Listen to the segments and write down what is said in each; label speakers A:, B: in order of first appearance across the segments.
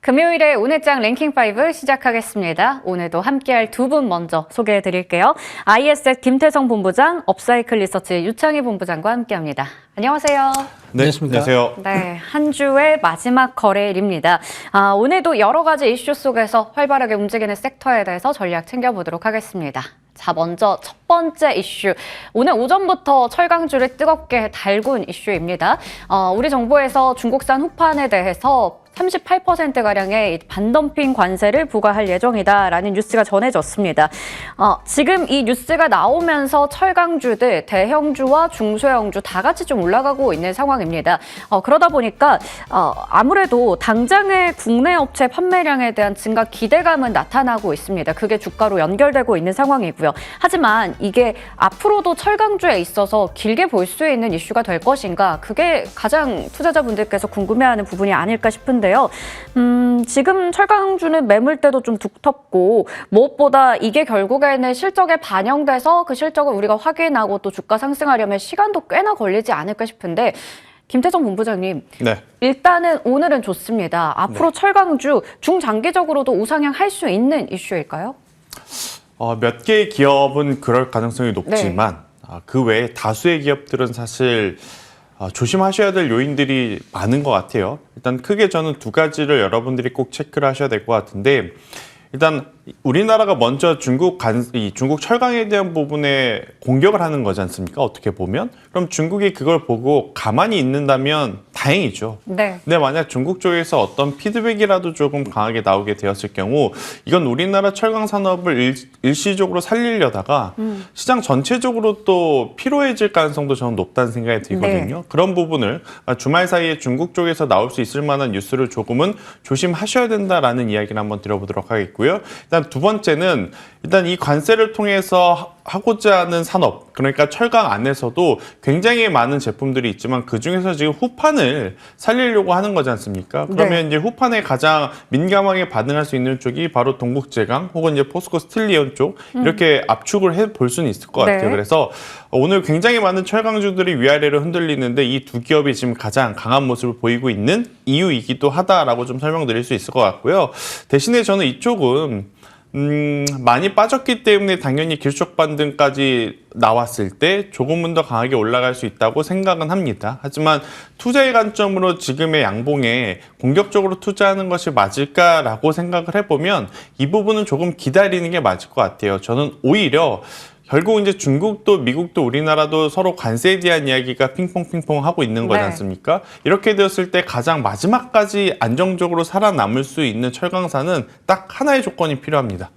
A: 금요일에 오늘장 랭킹5 시작하겠습니다. 오늘도 함께할 두 분 먼저 소개해드릴게요. ISS 김태성 본부장, 업사이클 리서치 유창희 본부장과 함께합니다. 안녕하세요.
B: 네, 안녕하세요.
A: 네, 한 주의 마지막 거래일입니다. 오늘도 여러 가지 이슈 속에서 활발하게 움직이는 섹터에 대해서 전략 챙겨보도록 하겠습니다. 자, 먼저 첫 번째 이슈. 오늘 오전부터 철강주를 뜨겁게 달군 이슈입니다. 우리 정부에서 중국산 후판에 대해서 38%가량의 반덤핑 관세를 부과할 예정이다라는 뉴스가 전해졌습니다. 지금 이 뉴스가 나오면서 철강주들, 대형주와 중소형주 다 같이 좀 올라가고 있는 상황입니다. 그러다 보니까 아무래도 당장의 국내 업체 판매량에 대한 증가 기대감은 나타나고 있습니다. 그게 주가로 연결되고 있는 상황이고요. 하지만 이게 앞으로도 철강주에 있어서 길게 볼 수 있는 이슈가 될 것인가? 그게 가장 투자자분들께서 궁금해하는 부분이 아닐까 싶은데요. 지금 철강주는 매물대도 좀 두텁고 무엇보다 이게 결국에는 실적에 반영돼서 그 실적을 우리가 확인하고 또 주가 상승하려면 시간도 꽤나 걸리지 않을까 싶은데 김태성 본부장님,
B: 네.
A: 일단은 오늘은 좋습니다. 앞으로 철강주 중장기적으로도 우상향 할 수 있는 이슈일까요?
B: 몇 개의 기업은 그럴 가능성이 높지만 그 외에 다수의 기업들은 사실 조심하셔야 될 요인들이 많은 것 같아요. 일단 크게 저는 두 가지를 여러분들이 꼭 체크를 하셔야 될 것 같은데, 일단 우리나라가 먼저 중국 철강에 대한 부분에 공격을 하는 거지 않습니까? 어떻게 보면. 그럼 중국이 그걸 보고 가만히 있는다면 다행이죠.
A: 네.
B: 근데 만약 중국 쪽에서 어떤 피드백이라도 조금 강하게 나오게 되었을 경우 이건 우리나라 철강 산업을 일시적으로 살리려다가 시장 전체적으로 또 피로해질 가능성도 저는 높다는 생각이 들거든요.
A: 네.
B: 그런 부분을 주말 사이에 중국 쪽에서 나올 수 있을 만한 뉴스를 조금은 조심하셔야 된다라는 이야기를 한번 드려보도록 하겠고요. 일단 두 번째는 일단 이 관세를 통해서 하고자 하는 산업, 그러니까 철강 안에서도 굉장히 많은 제품들이 있지만 그중에서 지금 후판을 살리려고 하는 거지 않습니까? 그러면 이제 후판에 가장 민감하게 반응할 수 있는 쪽이 바로 동국제강 혹은 이제 포스코 스틸리온 쪽 이렇게 압축을 해볼 수는 있을 것 같아요. 그래서 오늘 굉장히 많은 철강주들이 위아래로 흔들리는데 이 두 기업이 지금 가장 강한 모습을 보이고 있는 이유이기도 하다라고 좀 설명드릴 수 있을 것 같고요. 대신에 저는 이쪽은 많이 빠졌기 때문에 당연히 길속 반등까지 나왔을 때 조금은 더 강하게 올라갈 수 있다고 생각은 합니다. 하지만 투자의 관점으로 지금의 양봉에 공격적으로 투자하는 것이 맞을까라고 생각을 해보면 이 부분은 조금 기다리는 게 맞을 것 같아요. 저는 오히려 결국 이제 중국도 미국도 우리나라도 서로 관세에 대한 이야기가 핑퐁핑퐁 하고 있는 거지 않습니까? 이렇게 되었을 때 가장 마지막까지 안정적으로 살아남을 수 있는 철강사는 딱 하나의 조건이 필요합니다.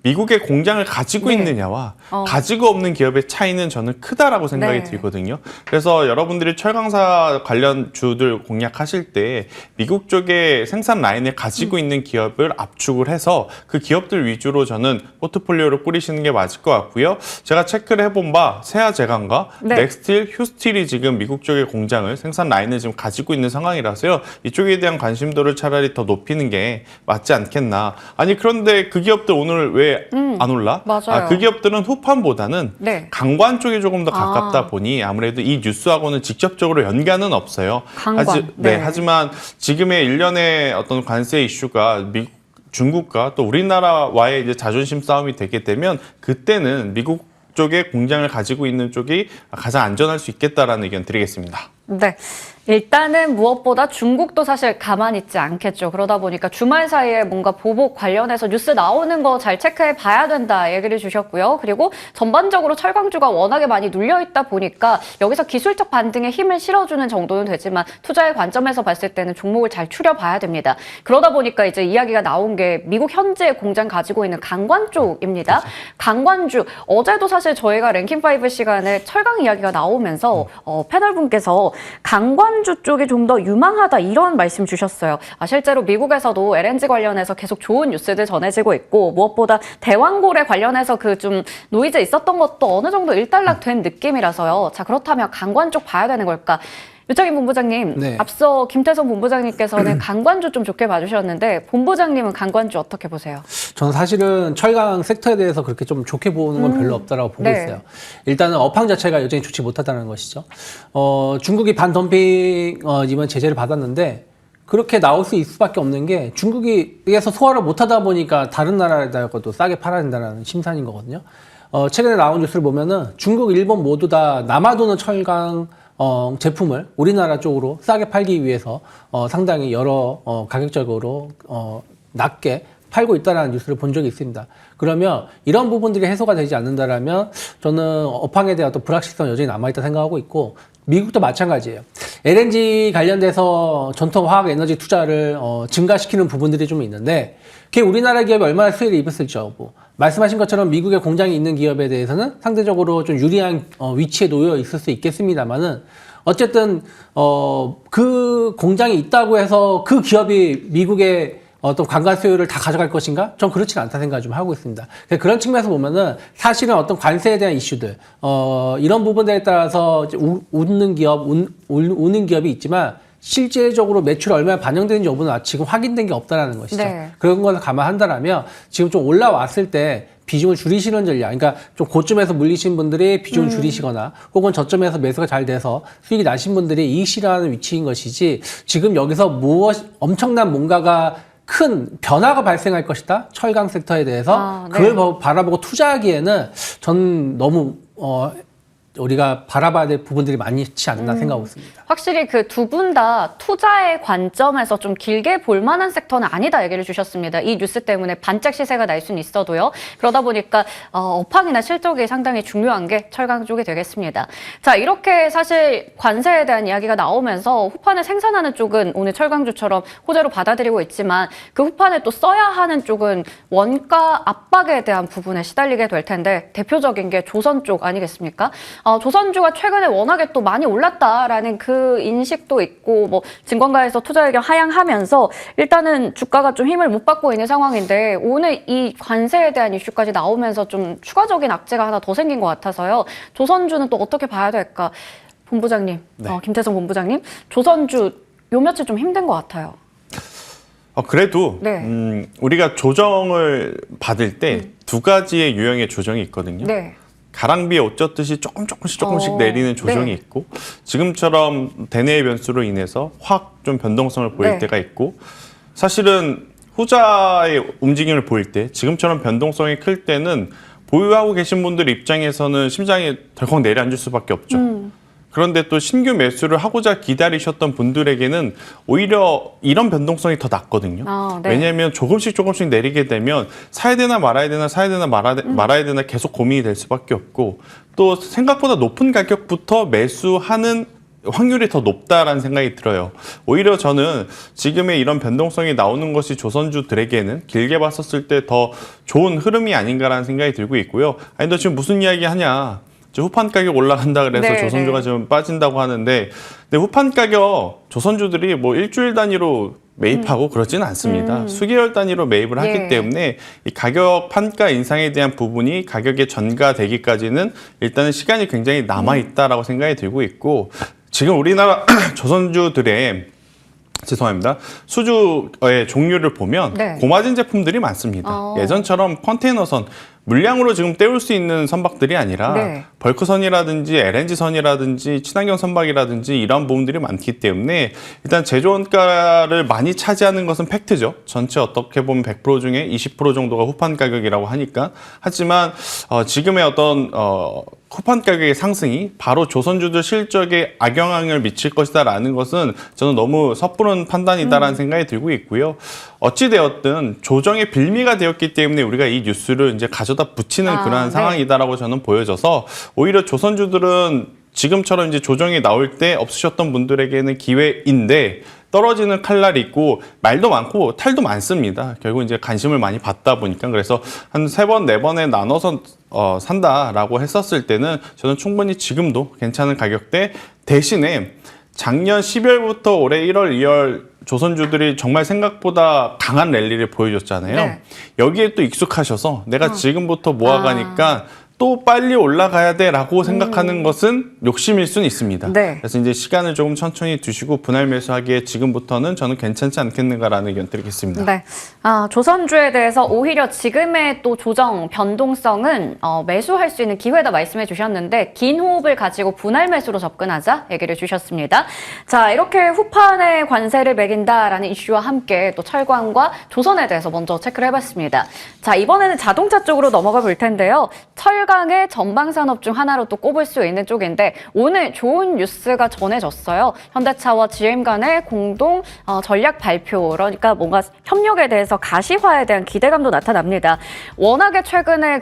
B: 미국의 공장을 가지고 있느냐와 가지고 없는 기업의 차이는 저는 크다라고 생각이 들거든요. 그래서 여러분들이 철강사 관련 주들 공략하실 때 미국 쪽의 생산 라인을 가지고 있는 기업을 압축을 해서 그 기업들 위주로 저는 포트폴리오를 꾸리시는 게 맞을 것 같고요. 제가 체크를 해본 바 세아제강과 넥스틸, 휴스틸이 지금 미국 쪽의 공장을 생산 라인을 지금 가지고 있는 상황이라서요. 이쪽에 대한 관심도를 차라리 더 높이는 게 맞지 않겠나. 아니 그런데 그 기업들 오늘 왜 안 올라?
A: 맞아요.
B: 그 기업들은 후판보다는 강관 쪽이 조금 더 가깝다 보니 아무래도 이 뉴스하고는 직접적으로 연관은 없어요.
A: 강관.
B: 하지만 지금의 일련의 어떤 관세 이슈가 중국과 또 우리나라와의 이제 자존심 싸움이 되게 되면 그때는 미국 쪽의 공장을 가지고 있는 쪽이 가장 안전할 수 있겠다라는 의견 드리겠습니다.
A: 네. 일단은 무엇보다 중국도 사실 가만히 있지 않겠죠. 그러다 보니까 주말 사이에 뭔가 보복 관련해서 뉴스 나오는 거 잘 체크해 봐야 된다 얘기를 주셨고요. 그리고 전반적으로 철강주가 워낙에 많이 눌려 있다 보니까 여기서 기술적 반등에 힘을 실어주는 정도는 되지만 투자의 관점에서 봤을 때는 종목을 잘 추려봐야 됩니다. 그러다 보니까 이제 이야기가 나온 게 미국 현재 공장 가지고 있는 강관 쪽입니다. 강관주, 어제도 사실 저희가 랭킹5 시간에 철강 이야기가 나오면서 패널분께서 강관주 쪽이 좀 더 유망하다 이런 말씀 주셨어요. 실제로 미국에서도 LNG 관련해서 계속 좋은 뉴스들 전해지고 있고 무엇보다 대왕고래 관련해서 그 좀 노이즈 있었던 것도 어느 정도 일단락된 느낌이라서요. 자, 그렇다면 강관 쪽 봐야 되는 걸까? 유창희 본부장님, 앞서 김태성 본부장님께서는 강관주 좀 좋게 봐주셨는데 본부장님은 강관주 어떻게 보세요?
C: 저는 사실은 철강 섹터에 대해서 그렇게 좀 좋게 보는 건 별로 없다라고 보고 있어요. 일단은 업황 자체가 여전히 좋지 못하다는 것이죠. 중국이 반덤핑 이번 제재를 받았는데 그렇게 나올 수 있을 수밖에 없는 게 중국에서 소화를 못하다 보니까 다른 나라에다가도 싸게 팔아야 된다는 심산인 거거든요. 최근에 나온 뉴스를 보면은 중국, 일본 모두 다 남아도는 철강 제품을 우리나라 쪽으로 싸게 팔기 위해서 상당히 여러 가격적으로 낮게 팔고 있다는 뉴스를 본 적이 있습니다. 그러면 이런 부분들이 해소가 되지 않는다라면 저는 업황에 대한 또 불확실성 여전히 남아있다 생각하고 있고 미국도 마찬가지예요. LNG 관련돼서 전통 화학 에너지 투자를 증가시키는 부분들이 좀 있는데 그게 우리나라 기업이 얼마나 수혜를 입었을지 뭐 말씀하신 것처럼 미국에 공장이 있는 기업에 대해서는 상대적으로 좀 유리한 위치에 놓여 있을 수 있겠습니다만은 어쨌든 그 공장이 있다고 해서 그 기업이 미국의 어떤 관광 수요를 다 가져갈 것인가? 전 그렇지는 않다 생각을 좀 하고 있습니다. 그런 측면에서 보면은 사실은 어떤 관세에 대한 이슈들, 이런 부분들에 따라서 이제 우는 기업이 있지만 실제적으로 매출이 얼마나 반영되는지 여부는 지금 확인된 게 없다라는 것이죠.
A: 네.
C: 그런 것을 감안한다라면 지금 좀 올라왔을 때 비중을 줄이시는 전략, 그러니까 좀 고점에서 물리신 분들이 비중을 줄이시거나 혹은 저점에서 매수가 잘 돼서 수익이 나신 분들이 이익 실현하는 위치인 것이지 지금 여기서 엄청난 뭔가가 큰 변화가 발생할 것이다. 철강 섹터에 대해서
A: 네.
C: 그걸 바라보고 투자하기에는 전 너무 우리가 바라봐야 될 부분들이 많지 않나 생각하고 있습니다.
A: 확실히 그 두 분 다 투자의 관점에서 좀 길게 볼 만한 섹터는 아니다 얘기를 주셨습니다. 이 뉴스 때문에 반짝 시세가 날 수는 있어도요. 그러다 보니까 업황이나 실적이 상당히 중요한 게 철강 쪽이 되겠습니다. 자, 이렇게 사실 관세에 대한 이야기가 나오면서 후판에 생산하는 쪽은 오늘 철강주처럼 호재로 받아들이고 있지만 그 후판에 또 써야 하는 쪽은 원가 압박에 대한 부분에 시달리게 될 텐데 대표적인 게 조선 쪽 아니겠습니까? 조선주가 최근에 워낙에 또 많이 올랐다라는 그 인식도 있고 뭐 증권가에서 투자 의견 하향하면서 일단은 주가가 좀 힘을 못 받고 있는 상황인데 오늘 이 관세에 대한 이슈까지 나오면서 좀 추가적인 악재가 하나 더 생긴 것 같아서요. 조선주는 또 어떻게 봐야 될까? 본부장님,
B: 네.
A: 김태성 본부장님, 조선주 요 며칠 좀 힘든 것 같아요.
B: 그래도
A: 네.
B: 우리가 조정을 받을 때 두 가지의 유형의 조정이 있거든요.
A: 네.
B: 가랑비에 옷 젖듯이 조금씩 내리는 조정이
A: 네.
B: 있고 지금처럼 대내의 변수로 인해서 확 좀 변동성을 보일
A: 네.
B: 때가 있고 사실은 후자의 움직임을 보일 때 지금처럼 변동성이 클 때는 보유하고 계신 분들 입장에서는 심장이 덜컥 내려앉을 수밖에 없죠. 그런데 또 신규 매수를 하고자 기다리셨던 분들에게는 오히려 이런 변동성이 더 낮거든요.
A: 네.
B: 왜냐하면 조금씩 내리게 되면 사야 되나 말아야 되나 말아야 되나 계속 고민이 될 수밖에 없고 또 생각보다 높은 가격부터 매수하는 확률이 더 높다라는 생각이 들어요. 오히려 저는 지금의 이런 변동성이 나오는 것이 조선주들에게는 길게 봤었을 때 더 좋은 흐름이 아닌가라는 생각이 들고 있고요. 아니 너 지금 무슨 이야기 하냐? 후판 가격 올라간다 그래서
A: 네,
B: 조선주가 좀 빠진다고 하는데 근데 후판 가격 조선주들이 뭐 일주일 단위로 매입하고 그러지는 않습니다. 수개월 단위로 매입을 하기
A: 예.
B: 때문에 이 가격 판가 인상에 대한 부분이 가격에 전가되기까지는 일단은 시간이 굉장히 남아있다라고 생각이 들고 있고 지금 우리나라 조선주들의 죄송합니다. 수주의 종류를 보면
A: 네.
B: 고마진 제품들이 많습니다. 예전처럼 컨테이너선 물량으로 지금 때울 수 있는 선박들이 아니라
A: 네.
B: 벌크선이라든지 LNG선이라든지 친환경 선박이라든지 이런 부분들이 많기 때문에 일단 제조원가를 많이 차지하는 것은 팩트죠. 전체 어떻게 보면 100% 중에 20% 정도가 후판 가격이라고 하니까 하지만 지금의 어떤 후판 가격의 상승이 바로 조선주들 실적에 악영향을 미칠 것이다라는 것은 저는 너무 섣부른 판단이다라는 생각이 들고 있고요. 어찌되었든 조정의 빌미가 되었기 때문에 우리가 이 뉴스를 이제 가져다 붙이는 그러한
A: 네.
B: 상황이다라고 저는 보여져서 오히려 조선주들은 지금처럼 이제 조정이 나올 때 없으셨던 분들에게는 기회인데 떨어지는 칼날이 있고 말도 많고 탈도 많습니다. 결국 이제 관심을 많이 받다 보니까 그래서 한 3번, 4번에 나눠서 산다라고 했었을 때는 저는 충분히 지금도 괜찮은 가격대 대신에 작년 12월부터 올해 1월, 2월 조선주들이 정말 생각보다 강한 랠리를 보여줬잖아요.
A: 네.
B: 여기에 또 익숙하셔서 내가 지금부터 모아가니까 또 빨리 올라가야 돼라고 생각하는 것은 욕심일 수는 있습니다.
A: 네.
B: 그래서 이제 시간을 조금 천천히 두시고 분할 매수하기에 지금부터는 저는 괜찮지 않겠는가라는 의견 드리겠습니다.
A: 네. 조선주에 대해서 오히려 지금의 또 조정 변동성은 매수할 수 있는 기회다 말씀해 주셨는데 긴 호흡을 가지고 분할 매수로 접근하자 얘기를 주셨습니다. 자, 이렇게 후판에 관세를 매긴다라는 이슈와 함께 또 철강과 조선에 대해서 먼저 체크를 해봤습니다. 자, 이번에는 자동차 쪽으로 넘어가 볼 텐데요. 철강의 전방산업 중 하나로 또 꼽을 수 있는 쪽인데 오늘 좋은 뉴스가 전해졌어요. 현대차와 GM 간의 공동 전략 발표, 그러니까 뭔가 협력에 대해서 가시화에 대한 기대감도 나타납니다. 워낙에 최근에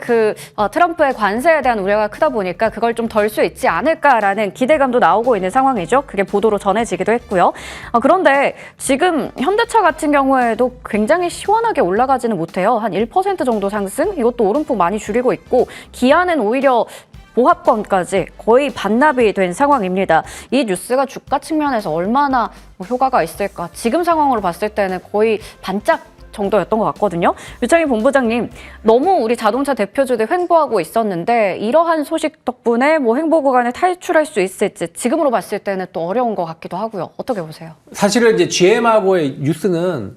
A: 트럼프의 관세에 대한 우려가 크다 보니까 그걸 좀 덜 수 있지 않을까라는 기대감도 나오고 있는 상황이죠. 그게 보도로 전해지기도 했고요. 그런데 지금 현대차 같은 경우에도 굉장히 시원하게 올라가지는 못해요. 한 1% 정도 상승? 이것도 오름폭 많이 줄이고 있고 기아는 오히려 보합권까지 거의 반납이 된 상황입니다. 이 뉴스가 주가 측면에서 얼마나 효과가 있을까? 지금 상황으로 봤을 때는 거의 반짝 정도였던 것 같거든요. 유창희 본부장님, 너무 우리 자동차 대표주들 횡보하고 있었는데 이러한 소식 덕분에 횡보 구간을 탈출할 수 있을지 지금으로 봤을 때는 또 어려운 것 같기도 하고요. 어떻게 보세요?
C: 사실은 이제 GM하고의 뉴스는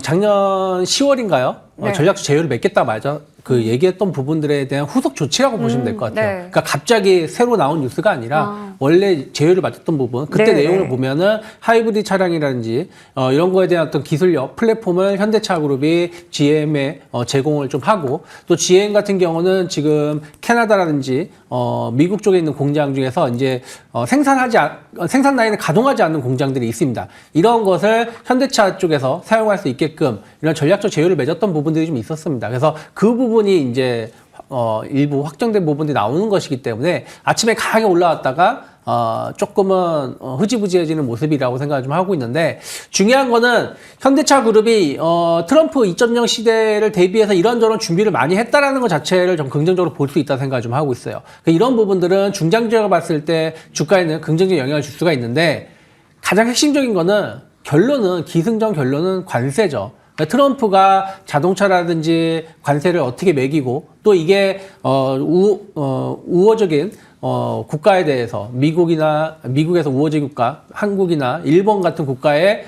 C: 작년 10월인가요?
A: 네.
C: 전략적 제휴를 맺겠다 말자 그 얘기했던 부분들에 대한 후속 조치라고 보시면 될 것 같아요.
A: 네.
C: 그러니까 갑자기 새로 나온 뉴스가 아니라 원래 제휴를 맺었던 부분, 그때
A: 네.
C: 내용을 보면은 하이브리드 차량이라든지 이런 거에 대한 어떤 기술력, 플랫폼을 현대차 그룹이 GM에 제공을 좀 하고 또 GM 같은 경우는 지금 캐나다라든지 미국 쪽에 있는 공장 중에서 이제 생산 라인을 가동하지 않는 공장들이 있습니다. 이런 것을 현대차 쪽에서 사용할 수 있게끔 이런 전략적 제휴를 맺었던 부분들이 좀 있었습니다. 그래서 그 부분이 이제 일부 확정된 부분들이 나오는 것이기 때문에 아침에 강하게 올라왔다가 조금은 흐지부지해지는 모습이라고 생각을 좀 하고 있는데 중요한 거는 현대차 그룹이 트럼프 2.0 시대를 대비해서 이런저런 준비를 많이 했다라는 것 자체를 좀 긍정적으로 볼 수 있다는 생각을 좀 하고 있어요. 이런 부분들은 중장기적으로 봤을 때 주가에는 긍정적인 영향을 줄 수가 있는데 가장 핵심적인 거는 기승전 결론은 관세죠. 그러니까 트럼프가 자동차라든지 관세를 어떻게 매기고 또 이게 우호적인 국가에 대해서 미국에서 우호적 국가, 한국이나 일본 같은 국가에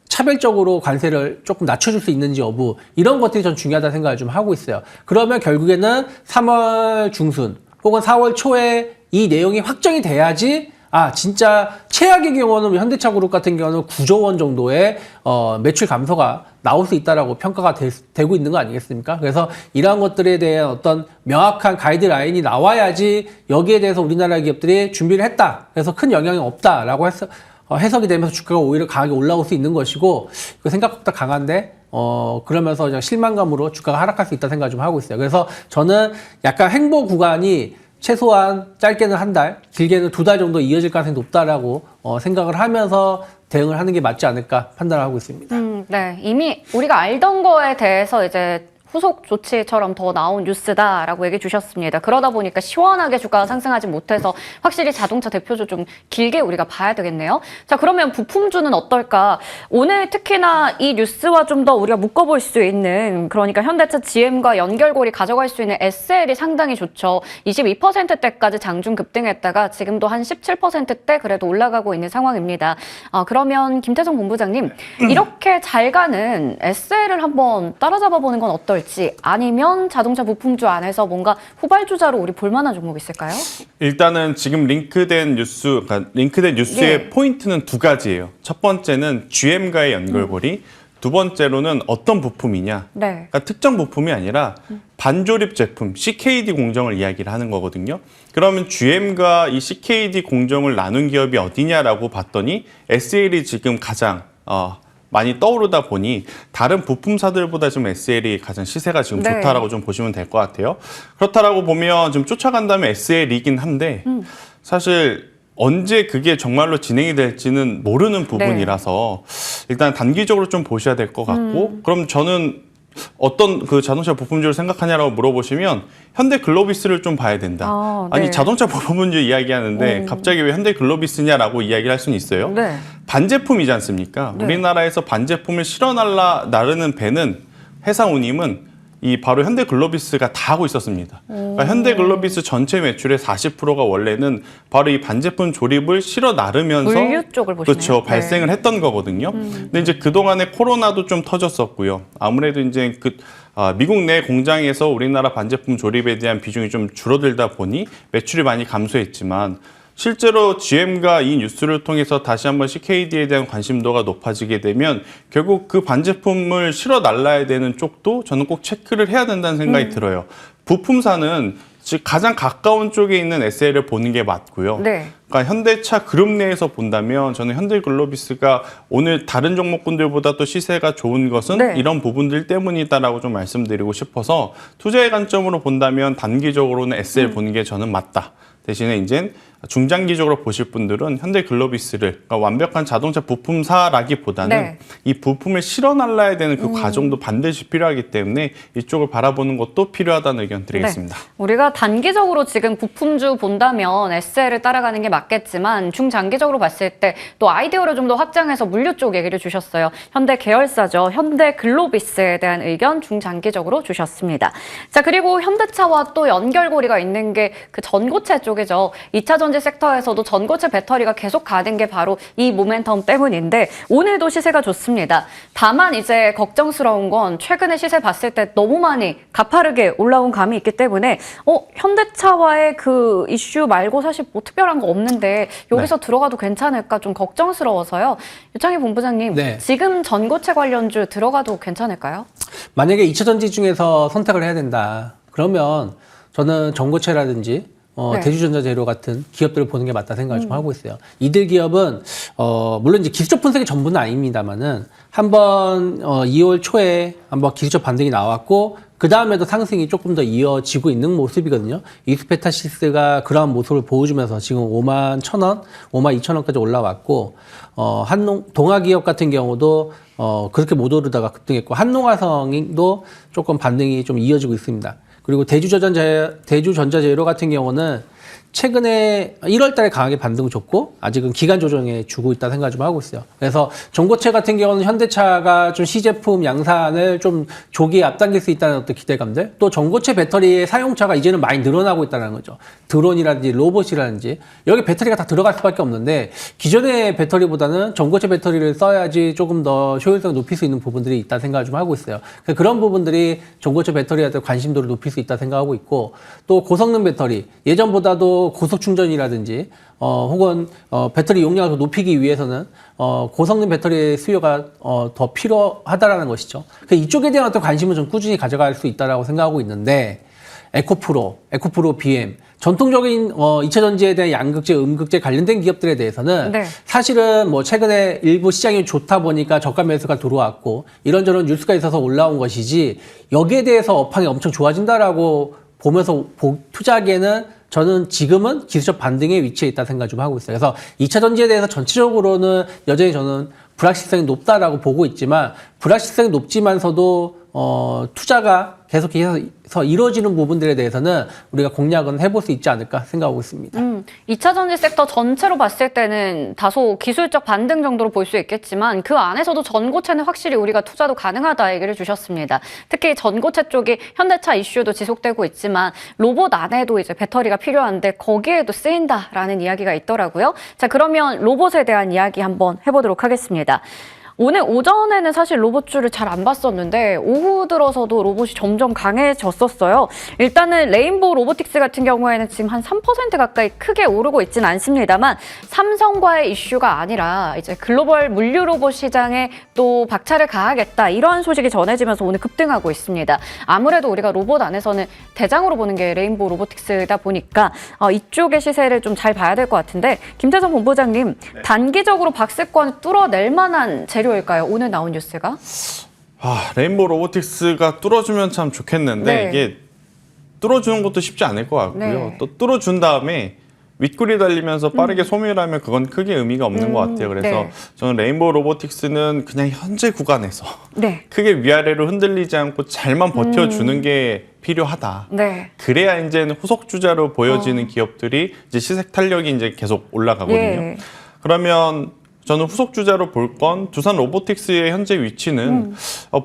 C: 차별적으로 관세를 조금 낮춰줄 수 있는지 여부 이런 것들이 전 중요하다는 생각을 좀 하고 있어요. 그러면 결국에는 3월 중순 혹은 4월 초에 이 내용이 확정이 돼야지 진짜 최악의 경우는 현대차 그룹 같은 경우는 9조 원 정도의 매출 감소가 나올 수 있다라고 평가가 되고 있는 거 아니겠습니까? 그래서 이러한 것들에 대한 어떤 명확한 가이드라인이 나와야지 여기에 대해서 우리나라 기업들이 준비를 했다. 그래서 큰 영향이 없다라고 해석이 되면서 주가가 오히려 강하게 올라올 수 있는 것이고 생각보다 강한데 그러면서 그냥 실망감으로 주가가 하락할 수 있다는 생각을 좀 하고 있어요. 그래서 저는 약간 횡보 구간이 최소한 짧게는 한 달, 길게는 2달 정도 이어질 가능성이 높다라고 생각을 하면서 대응을 하는 게 맞지 않을까 판단을 하고 있습니다.
A: 네, 이미 우리가 알던 거에 대해서 이제 후속 조치처럼 더 나온 뉴스다라고 얘기해 주셨습니다. 그러다 보니까 시원하게 주가가 상승하지 못해서 확실히 자동차 대표주 좀 길게 우리가 봐야 되겠네요. 자, 그러면 부품주는 어떨까? 오늘 특히나 이 뉴스와 좀 더 우리가 묶어볼 수 있는, 그러니까 현대차 GM과 연결고리 가져갈 수 있는 SL이 상당히 좋죠. 22%대까지 장중 급등했다가 지금도 한 17%대 그래도 올라가고 있는 상황입니다. 그러면 김태성 본부장님, 이렇게 잘 가는 SL을 한번 따라잡아 보는 건 어떨지, 아니면 자동차 부품주 안에서 뭔가 후발주자로 우리 볼만한 종목 있을까요?
B: 일단은 지금 링크된 뉴스의
A: 예.
B: 포인트는 두 가지예요. 첫 번째는 GM과의 연결고리, 두 번째로는 어떤 부품이냐.
A: 네.
B: 그러니까 특정 부품이 아니라 반조립 제품, CKD 공정을 이야기를 하는 거거든요. 그러면 GM과 이 CKD 공정을 나눈 기업이 어디냐라고 봤더니 SL이 지금 가장 많이 떠오르다 보니 다른 부품사들보다 좀 SL이 가장 시세가 지금
A: 네.
B: 좋다라고 좀 보시면 될 것 같아요. 그렇다라고 보면 좀 쫓아간다면 SL이긴 한데 사실 언제 그게 정말로 진행이 될지는 모르는 부분이라서 일단 단기적으로 좀 보셔야 될 것 같고 그럼 저는 어떤 자동차 부품주를 생각하냐라고 물어보시면 현대글로비스를 좀 봐야 된다.
A: 네.
B: 아니 자동차 부품주 이야기하는데 갑자기 왜 현대글로비스냐라고 이야기를 할 수는 있어요.
A: 네.
B: 반제품이지 않습니까?
A: 네.
B: 우리나라에서 반제품을 실어 나르는 배는 해상 운임은 이 바로 현대글로비스가 다 하고 있었습니다. 그러니까 현대글로비스 전체 매출의 40%가 원래는 바로 이 반제품 조립을 실어 나르면서
A: 물류 쪽을 보시네요.
B: 그렇죠.
A: 네.
B: 발생을 했던 거거든요. 근데 이제 그동안에 코로나도 좀 터졌었고요. 아무래도 이제 미국 내 공장에서 우리나라 반제품 조립에 대한 비중이 좀 줄어들다 보니 매출이 많이 감소했지만 실제로 GM가 이 뉴스를 통해서 다시 한번 CKD에 대한 관심도가 높아지게 되면 결국 그 반제품을 실어 날라야 되는 쪽도 저는 꼭 체크를 해야 된다는 생각이 들어요. 부품사는 즉 가장 가까운 쪽에 있는 SL을 보는 게 맞고요.
A: 네.
B: 그러니까 현대차 그룹 내에서 본다면 저는 현대글로비스가 오늘 다른 종목군들보다 또 시세가 좋은 것은
A: 네.
B: 이런 부분들 때문이다라고 좀 말씀드리고 싶어서 투자의 관점으로 본다면 단기적으로는 SL 보는 게 저는 맞다. 대신에 이제 중장기적으로 보실 분들은 현대글로비스를 그러니까 완벽한 자동차 부품사라기보다는
A: 네.
B: 이 부품을 실어 날라야 되는 그 과정도 반드시 필요하기 때문에 이쪽을 바라보는 것도 필요하다는 의견 드리겠습니다.
A: 네. 우리가 단기적으로 지금 부품주 본다면 SL을 따라가는 게 맞겠지만 중장기적으로 봤을 때 또 아이디어를 좀 더 확장해서 물류 쪽 얘기를 주셨어요. 현대 계열사죠. 현대글로비스에 대한 의견 중장기적으로 주셨습니다. 자, 그리고 현대차와 또 연결고리가 있는 게 그 전고체 쪽이죠. 2차 전지 섹터에서도 전고체 배터리가 계속 가는 게 바로 이 모멘텀 때문인데 오늘도 시세가 좋습니다. 다만 이제 걱정스러운 건 최근에 시세 봤을 때 너무 많이 가파르게 올라온 감이 있기 때문에 현대차와의 그 이슈 말고 사실 뭐 특별한 거 없는데 여기서 들어가도 괜찮을까 좀 걱정스러워서요. 유창희 본부장님,
C: 네.
A: 지금 전고체 관련주 들어가도 괜찮을까요?
C: 만약에 2차 전지 중에서 선택을 해야 된다. 그러면 저는 전고체라든지
A: 네.
C: 대주전자재료 같은 기업들을 보는 게 맞다 생각을 좀 하고 있어요. 이들 기업은 물론 이제 기술적 분석이 전부는 아닙니다만은 한번 2월 초에 한번 기술적 반등이 나왔고 그 다음에도 상승이 조금 더 이어지고 있는 모습이거든요. 이스페타시스가 그러한 모습을 보여주면서 지금 5만 1,000원, 5만 2천원까지 올라왔고 동아기업 같은 경우도 그렇게 못 오르다가 급등했고 한농화성도 조금 반등이 좀 이어지고 있습니다. 그리고 대주전자재료 같은 경우는 최근에 1월 달에 강하게 반등을 줬고 아직은 기간 조정에 주고 있다 생각 좀 하고 있어요. 그래서 전고체 같은 경우는 현대차가 좀 시제품 양산을 좀 조기에 앞당길 수 있다는 어떤 기대감들, 또 전고체 배터리의 사용차가 이제는 많이 늘어나고 있다는 거죠. 드론이라든지 로봇이라든지 여기 배터리가 다 들어갈 수밖에 없는데 기존의 배터리보다는 전고체 배터리를 써야지 조금 더 효율성을 높일 수 있는 부분들이 있다 생각을 좀 하고 있어요. 그런 부분들이 전고체 배터리에 대한 관심도를 높일 수 있다 생각하고 있고, 또 고성능 배터리 예전보다도 고속 충전이라든지 혹은 배터리 용량을 더 높이기 위해서는 고성능 배터리의 수요가 더 필요하다라는 것이죠. 이쪽에 대한 어떤 관심은 좀 꾸준히 가져갈 수 있다라고 생각하고 있는데 에코프로 BM 전통적인 2차 전지에 대한 양극재, 음극재 관련된 기업들에 대해서는
A: 네.
C: 사실은 뭐 최근에 일부 시장이 좋다 보니까 저가 매수가 들어왔고 이런저런 뉴스가 있어서 올라온 것이지 여기에 대해서 업황이 엄청 좋아진다라고 보면서 투자하기에는 저는 지금은 기술적 반등의 위치에 있다 생각 좀 하고 있어요. 그래서 2차 전지에 대해서 전체적으로는 여전히 저는 불확실성이 높다라고 보고 있지만 불확실성이 높지만서도 투자가 계속해서 이루어지는 부분들에 대해서는 우리가 공략은 해볼 수 있지 않을까 생각하고 있습니다.
A: 2차 전지 섹터 전체로 봤을 때는 다소 기술적 반등 정도로 볼 수 있겠지만 그 안에서도 전고체는 확실히 우리가 투자도 가능하다 얘기를 주셨습니다. 특히 전고체 쪽이 현대차 이슈도 지속되고 있지만 로봇 안에도 이제 배터리가 필요한데 거기에도 쓰인다라는 이야기가 있더라고요. 자, 그러면 로봇에 대한 이야기 한번 해보도록 하겠습니다. 오늘 오전에는 사실 로봇주를 잘 안 봤었는데 오후 들어서도 로봇이 점점 강해졌었어요. 일단은 레인보우 로보틱스 같은 경우에는 지금 한 3% 가까이 크게 오르고 있지는 않습니다만 삼성과의 이슈가 아니라 이제 글로벌 물류 로봇 시장에 또 박차를 가하겠다 이러한 소식이 전해지면서 오늘 급등하고 있습니다. 아무래도 우리가 로봇 안에서는 대장으로 보는 게 레인보우 로보틱스다 보니까 이쪽의 시세를 좀 잘 봐야 될 것 같은데 김태성 본부장님, 단기적으로 박스권을 뚫어낼 만한 재료일까요? 오늘 나온 뉴스가?
B: 레인보우 로보틱스가 뚫어주면 참 좋겠는데
A: 네.
B: 이게 뚫어주는 것도 쉽지 않을 것 같고요.
A: 네.
B: 또 뚫어준 다음에 윗골이 달리면서 빠르게 소멸하면 그건 크게 의미가 없는 것 같아요. 그래서
A: 네.
B: 저는 레인보우 로보틱스는 그냥 현재 구간에서
A: 네.
B: 크게 위아래로 흔들리지 않고 잘만 버텨주는 게 필요하다.
A: 네.
B: 그래야 이제는 후속 주자로 보여지는 기업들이 이제 시세 탄력이 이제 계속 올라가거든요.
A: 예.
B: 그러면 저는 후속 주자로 볼 건 두산 로보틱스의 현재 위치는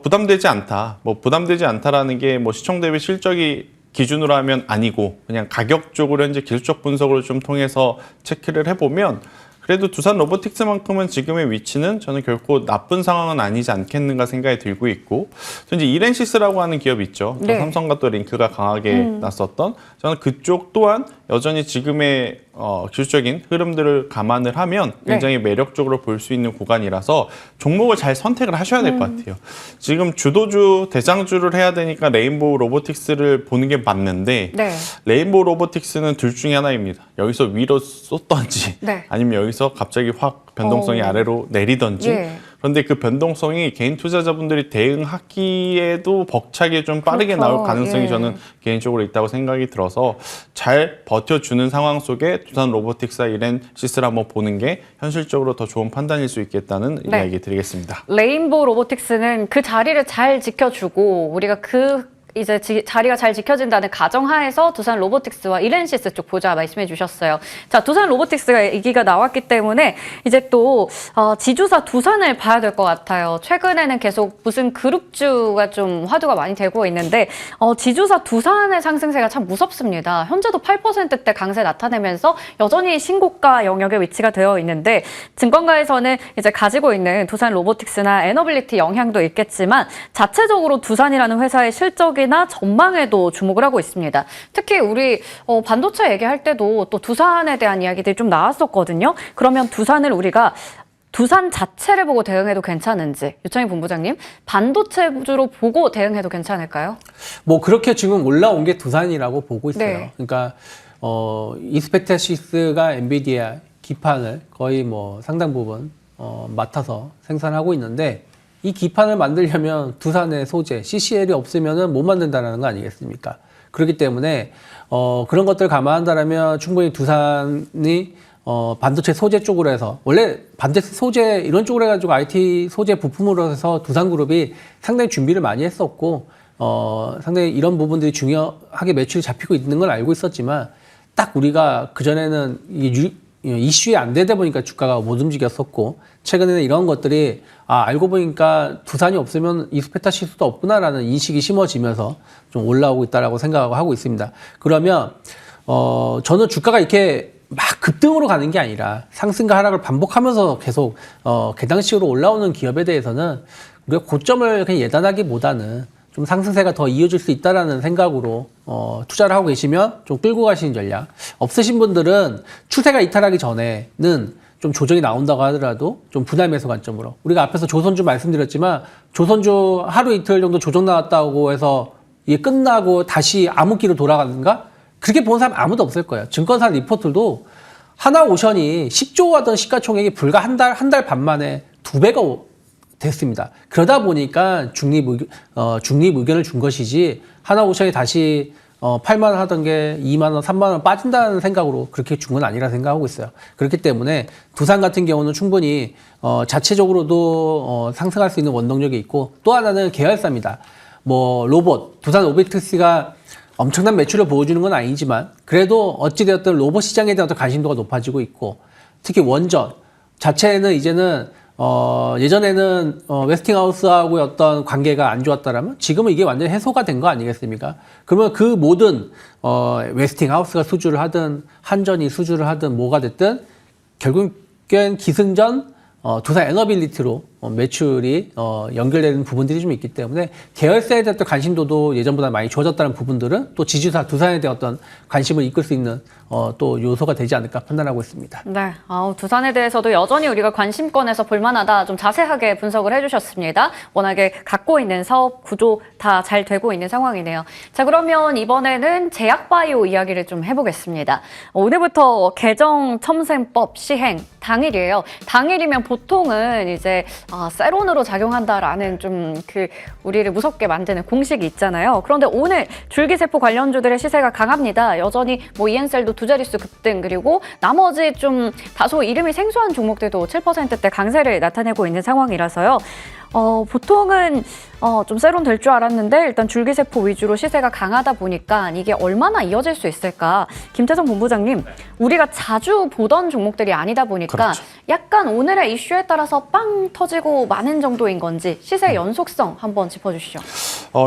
B: 부담되지 않다. 뭐 부담되지 않다라는 게 뭐 시총 대비 실적이 기준으로 하면 아니고 그냥 가격 쪽으로 현재 기술적 분석을 좀 통해서 체크를 해보면 그래도 두산 로보틱스만큼은 지금의 위치는 저는 결코 나쁜 상황은 아니지 않겠는가 생각이 들고 있고 또 이제 이렌시스라고 하는 기업이 있죠. 또
A: 네.
B: 삼성과 또 링크가 강하게 났었던 저는 그쪽 또한 여전히 지금의 기술적인 흐름들을 감안을 하면 굉장히 매력적으로 볼 수 있는 구간이라서 종목을 잘 선택을 하셔야 될 것 같아요. 지금 주도주, 대장주를 해야 되니까 레인보우 로보틱스를 보는 게 맞는데
A: 네.
B: 레인보우 로보틱스는 둘 중에 하나입니다. 여기서 위로 쏟던지
A: 네.
B: 아니면 여기서 갑자기 확 변동성이 아래로 내리던지
A: 예.
B: 그런데 그 변동성이 개인 투자자분들이 대응하기에도 벅차게 좀 빠르게
A: 그렇죠.
B: 나올 가능성이
A: 예.
B: 저는 개인적으로 있다고 생각이 들어서 잘 버텨주는 상황 속에 두산 로보틱스와 이렌시스를 한번 보는 게 현실적으로 더 좋은 판단일 수 있겠다는
A: 네.
B: 이야기 드리겠습니다.
A: 레인보우 로보틱스는 그 자리를 잘 지켜주고 우리가 이제 자리가 잘 지켜진다는 가정하에서 두산 로보틱스와 이렌시스 쪽 보자 말씀해 주셨어요. 자, 두산 로보틱스가 얘기가 나왔기 때문에 이제 또 지주사 두산을 봐야 될 것 같아요. 최근에는 계속 무슨 그룹주가 좀 화두가 많이 되고 있는데 지주사 두산의 상승세가 참 무섭습니다. 현재도 8%대 강세 나타내면서 여전히 신고가 영역에 위치가 되어 있는데 증권가에서는 이제 가지고 있는 두산 로보틱스나 에너빌리티 영향도 있겠지만 자체적으로 두산이라는 회사의 실적이 나 전망에도 주목을 하고 있습니다. 특히 우리 반도체 얘기할 때도 또 두산에 대한 이야기들이 좀 나왔었거든요. 그러면 두산을 우리가 두산 자체를 보고 대응해도 괜찮은지 유창희 본부장님 반도체주로 보고 대응해도 괜찮을까요?
C: 뭐 그렇게 지금 올라온 게 두산이라고 보고 있어요.
A: 네.
C: 그러니까 이스펙테시스가 엔비디아 기판을 거의 뭐 상당 부분 맡아서 생산하고 있는데 이 기판을 만들려면 두산의 소재 CCL이 없으면은 못 만든다는 거 아니겠습니까? 그렇기 때문에 그런 것들을 감안한다면 충분히 두산이 반도체 소재 쪽으로 해서 원래 반도체 소재 이런 쪽으로 해가지고 IT 소재 부품으로 해서 두산그룹이 상당히 준비를 많이 했었고 상당히 이런 부분들이 중요하게 매출이 잡히고 있는 걸 알고 있었지만 딱 우리가 그전에는 이게 이슈에 안 되다 보니까 주가가 못 움직였었고 최근에는 이런 것들이 알고 보니까 두산이 없으면 이스펙테시스도 없구나라는 인식이 심어지면서 좀 올라오고 있다라고 생각하고 있습니다. 그러면 저는 주가가 이렇게 막 급등으로 가는 게 아니라 상승과 하락을 반복하면서 계속 계단식으로 올라오는 기업에 대해서는 우리가 고점을 그냥 예단하기보다는 좀 상승세가 더 이어질 수 있다라는 생각으로 투자를 하고 계시면 좀 끌고 가시는 전략. 없으신 분들은 추세가 이탈하기 전에는 좀 조정이 나온다고 하더라도 좀 분할 매수 관점으로. 우리가 앞에서 조선주 말씀드렸지만 조선주 하루 이틀 정도 조정 나왔다고 해서 이게 끝나고 다시 암흑기로 돌아가는가? 그렇게 본 사람 아무도 없을 거예요. 증권사 리포트도 하나오션이 10조 하던 시가총액이 불과 한 달 반 만에 2배가 됐습니다. 그러다 보니까 중립 의견을 준 것이지 하나오션이 다시 8만 원 하던 게 2만 원, 3만 원 빠진다는 생각으로 그렇게 준 건 아니라 생각하고 있어요. 그렇기 때문에 두산 같은 경우는 충분히 자체적으로도 상승할 수 있는 원동력이 있고 또 하나는 계열사입니다. 뭐 로봇, 두산 로보틱스가 엄청난 매출을 보여주는 건 아니지만 그래도 어찌되었든 로봇 시장에 대한 어떤 관심도가 높아지고 있고 특히 원전 자체는 이제는 예전에는 웨스팅하우스하고의 어떤 관계가 안 좋았다라면 지금은 이게 완전히 해소가 된 거 아니겠습니까? 그러면 그 모든 웨스팅하우스가 수주를 하든 한전이 수주를 하든 뭐가 됐든 결국엔 기승전 두산 에너빌리티로 매출이 연결되는 부분들이 좀 있기 때문에 계열사에 대한 관심도도 예전보다 많이 좋아졌다는 부분들은 또 지주사 두산에 대한 어떤 관심을 이끌 수 있는 또 요소가 되지 않을까 판단하고 있습니다.
A: 네, 두산에 대해서도 여전히 우리가 관심권에서 볼만하다 좀 자세하게 분석을 해주셨습니다. 워낙에 갖고 있는 사업 구조 다 잘 되고 있는 상황이네요. 자, 그러면 이번에는 제약바이오 이야기를 좀 해보겠습니다. 오늘부터 개정 첨셈법 시행 당일이에요. 당일이면 보통은 이제 세론으로 작용한다라는 좀 우리를 무섭게 만드는 공식이 있잖아요. 그런데 오늘 줄기세포 관련주들의 시세가 강합니다. 여전히 뭐 이엔셀도 두 자릿수 급등 그리고 나머지 좀 다소 이름이 생소한 종목들도 7%대 강세를 나타내고 있는 상황이라서요. 보통은 좀 세론될 줄 알았는데 일단 줄기세포 위주로 시세가 강하다 보니까 이게 얼마나 이어질 수 있을까? 김태성 본부장님, 우리가 자주 보던 종목들이 아니다 보니까
B: 그렇죠.
A: 약간 오늘의 이슈에 따라서 빵 터지고 마는 정도인 건지 시세 연속성 한번 짚어주시죠.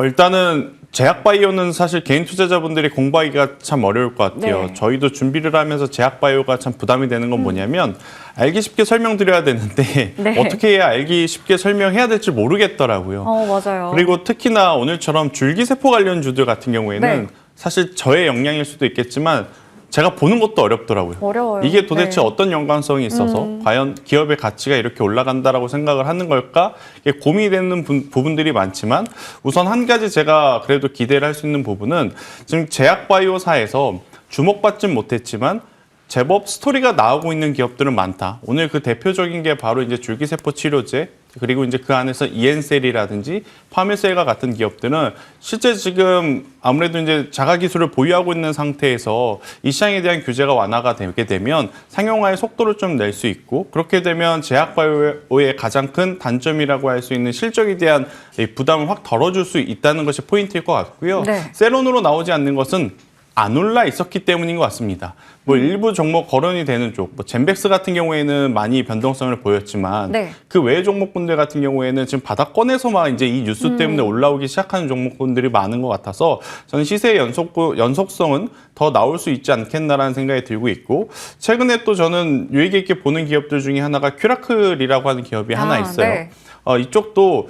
B: 일단은 제약바이오는 사실 개인 투자자분들이 공부하기가 참 어려울 것 같아요.
A: 네.
B: 저희도 준비를 하면서 제약바이오가 참 부담이 되는 건 뭐냐면 알기 쉽게 설명드려야 되는데
A: 네.
B: 어떻게 해야 알기 쉽게 설명해야 될지 모르겠더라고요.
A: 맞아요.
B: 그리고 특히나 오늘처럼 줄기세포 관련주들 같은 경우에는
A: 네.
B: 사실 저의 역량일 수도 있겠지만 제가 보는 것도 어렵더라고요.
A: 어려워요.
B: 이게 도대체
A: 네.
B: 어떤 연관성이 있어서 과연 기업의 가치가 이렇게 올라간다라고 생각을 하는 걸까? 이게 고민이 되는 부분들이 많지만 우선 한 가지 제가 그래도 기대를 할 수 있는 부분은 지금 제약바이오사에서 주목받지 못했지만 제법 스토리가 나오고 있는 기업들은 많다. 오늘 그 대표적인 게 바로 이제 줄기세포 치료제, 그리고 이제 그 안에서 이엔셀이라든지 파밀셀과 같은 기업들은 실제 지금 아무래도 이제 자가 기술을 보유하고 있는 상태에서 이 시장에 대한 규제가 완화가 되게 되면 상용화의 속도를 좀 낼 수 있고, 그렇게 되면 제약바이오의 가장 큰 단점이라고 할 수 있는 실적에 대한 이 부담을 확 덜어줄 수 있다는 것이 포인트일 것 같고요.
A: 네.
B: 세론으로 나오지 않는 것은 안 올라 있었기 때문인 것 같습니다. 뭐 일부 종목 거론이 되는 쪽, 뭐 젠백스 같은 경우에는 많이 변동성을 보였지만
A: 네.
B: 그 외의 종목군들 같은 경우에는 지금 바닥권에서만 이제 이 뉴스 때문에 올라오기 시작하는 종목군들이 많은 것 같아서 저는 시세의 연속성은 더 나올 수 있지 않겠나라는 생각이 들고 있고, 최근에 또 저는 유의기 있게 보는 기업들 중에 하나가 큐라클이라고 하는 기업이 하나 있어요.
A: 네.
B: 이쪽도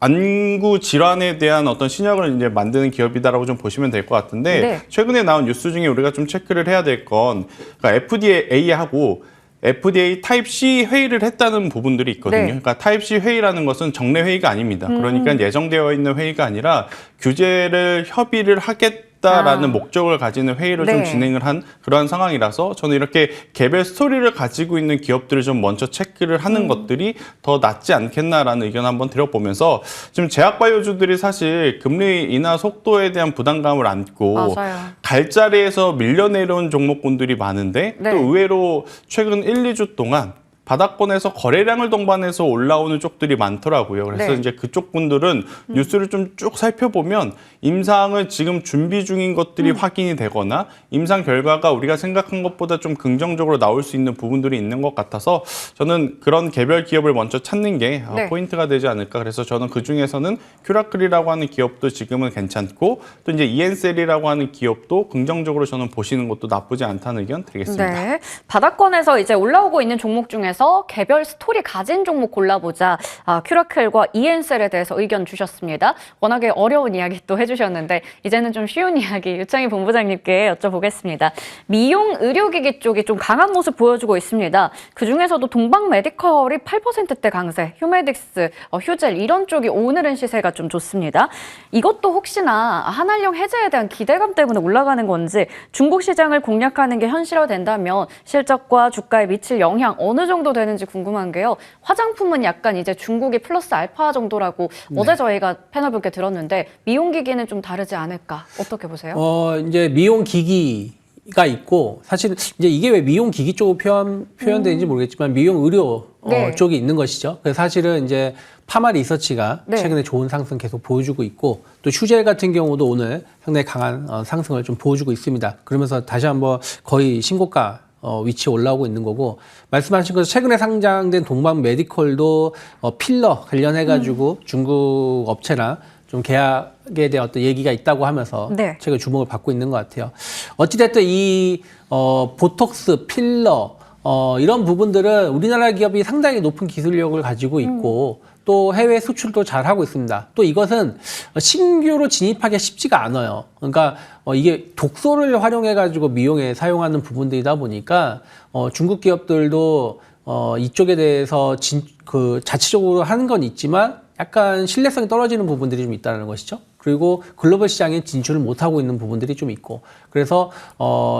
B: 안구 질환에 대한 어떤 신약을 이제 만드는 기업이다라고 좀 보시면 될 것 같은데,
A: 네.
B: 최근에 나온 뉴스 중에 우리가 좀 체크를 해야 될 건 그러니까 FDA하고 FDA 타입 C 회의를 했다는 부분들이 있거든요.
A: 네.
B: 그러니까 타입 C 회의라는 것은 정례 회의가 아닙니다. 그러니까 예정되어 있는 회의가 아니라 규제를 협의를 하겠다라는 목적을 가지는 회의를
A: 네.
B: 좀 진행을 한 그러한 상황이라서 저는 이렇게 개별 스토리를 가지고 있는 기업들을 좀 먼저 체크를 하는 것들이 더 낫지 않겠나라는 의견 한번 드려보면서, 지금 제약바이오주들이 사실 금리 인하 속도에 대한 부담감을 안고
A: 맞아요.
B: 갈 자리에서 밀려내려온 종목군들이 많은데
A: 네.
B: 또 의외로 최근 1, 2주 동안 바닥권에서 거래량을 동반해서 올라오는 쪽들이 많더라고요. 그래서
A: 네.
B: 이제 그쪽 분들은 뉴스를 좀 쭉 살펴보면 임상을 지금 준비 중인 것들이 확인이 되거나 임상 결과가 우리가 생각한 것보다 좀 긍정적으로 나올 수 있는 부분들이 있는 것 같아서 저는 그런 개별 기업을 먼저 찾는 게
A: 네.
B: 포인트가 되지 않을까. 그래서 저는 그 중에서는 큐라클이라고 하는 기업도 지금은 괜찮고, 또 이제 이엔셀이라고 하는 기업도 긍정적으로 저는 보시는 것도 나쁘지 않다는 의견 드리겠습니다.
A: 네. 바닥권에서 이제 올라오고 있는 종목 중에서 개별 스토리 가진 종목 골라보자. 큐라클과 이엔셀에 대해서 의견 주셨습니다. 워낙에 어려운 이야기 또 해주셨는데 이제는 좀 쉬운 이야기 유창희 본부장님께 여쭤보겠습니다. 미용 의료기기 쪽이 좀 강한 모습 보여주고 있습니다. 그중에서도 동방 메디컬이 8%대 강세, 휴메딕스, 휴젤 이런 쪽이 오늘은 시세가 좀 좋습니다. 이것도 혹시나 한한령 해제에 대한 기대감 때문에 올라가는 건지, 중국 시장을 공략하는 게 현실화된다면 실적과 주가에 미칠 영향 어느 정도 되는지 궁금한 게요. 화장품은 약간 이제 중국이 플러스 알파 정도라고 어제 저희가 패널분께 들었는데 미용기기는 좀 다르지 않을까? 어떻게 보세요?
C: 이제 미용 기기가 있고, 사실 이제 이게 왜 미용 기기 쪽으로 표현되는지 모르겠지만 미용 의료
A: 네.
C: 쪽이 있는 것이죠. 그래서 사실은 이제 파마 리서치가
A: 네.
C: 최근에 좋은 상승 계속 보여주고 있고, 또 휴젤 같은 경우도 오늘 상당히 강한 상승을 좀 보여주고 있습니다. 그러면서 다시 한번 거의 신고가 위치에 올라오고 있는 거고, 말씀하신 것처럼 최근에 상장된 동방 메디컬도 필러 관련해가지고 중국 업체랑 좀 계약에 대한 어떤 얘기가 있다고 하면서
A: 네.
C: 최근 주목을 받고 있는 것 같아요. 어찌됐든 이 보톡스, 필러 이런 부분들은 우리나라 기업이 상당히 높은 기술력을 가지고 있고 또 해외 수출도 잘 하고 있습니다. 또 이것은 신규로 진입하기가 쉽지가 않아요. 그러니까 이게 독소를 활용해 가지고 미용에 사용하는 부분들이다 보니까 중국 기업들도 이쪽에 대해서 자체적으로 하는 건 있지만 약간 신뢰성이 떨어지는 부분들이 좀 있다는 것이죠. 그리고 글로벌 시장에 진출을 못하고 있는 부분들이 좀 있고, 그래서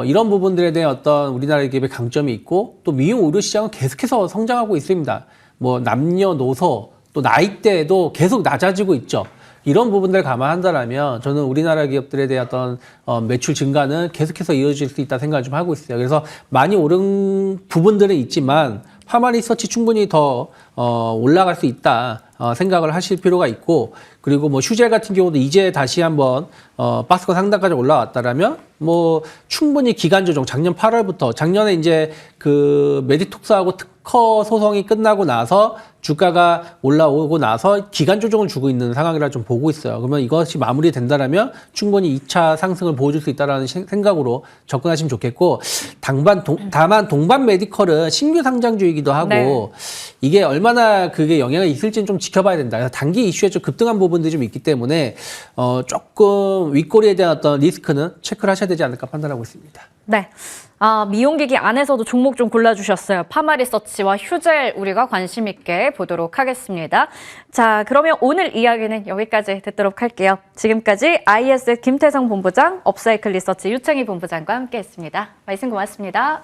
C: 이런 부분들에 대한 어떤 우리나라 기업의 강점이 있고, 또 미용 의료 시장은 계속해서 성장하고 있습니다. 뭐 남녀노소 또 나이대도 계속 낮아지고 있죠. 이런 부분들을 감안한다면 저는 우리나라 기업들에 대한 어떤 매출 증가는 계속해서 이어질 수 있다 생각을 좀 하고 있어요. 그래서 많이 오른 부분들은 있지만 파마리서치 충분히 더 올라갈 수 있다 생각을 하실 필요가 있고, 그리고 뭐 휴젤 같은 경우도 이제 다시 한번 박스권 상단까지 올라왔다라면 뭐 충분히 기간 조정, 작년 8월부터 작년에 이제 그 메디톡스하고 특허 소송이 끝나고 나서 주가가 올라오고 나서 기간 조정을 주고 있는 상황이라 좀 보고 있어요. 그러면 이것이 마무리된다라면 충분히 2차 상승을 보여줄 수 있다라는 생각으로 접근하시면 좋겠고, 다만 동반 메디컬은 신규 상장주이기도 하고
A: 네.
C: 이게 얼마나 그게 영향이 있을지는 좀 지켜봐야 된다. 그래서 단기 이슈에 좀 급등한 부분들이 좀 있기 때문에 조금 윗꼬리에 대한 어떤 리스크는 체크를 하셔야 되지 않을까 판단하고 있습니다.
A: 네. 미용기기 안에서도 종목 좀 골라주셨어요. 파마리서치와 휴젤 우리가 관심 있게 보도록 하겠습니다. 자, 그러면 오늘 이야기는 여기까지 듣도록 할게요. 지금까지 IS 김태성 본부장, 업사이클 리서치 유창희 본부장과 함께했습니다. 말씀 고맙습니다.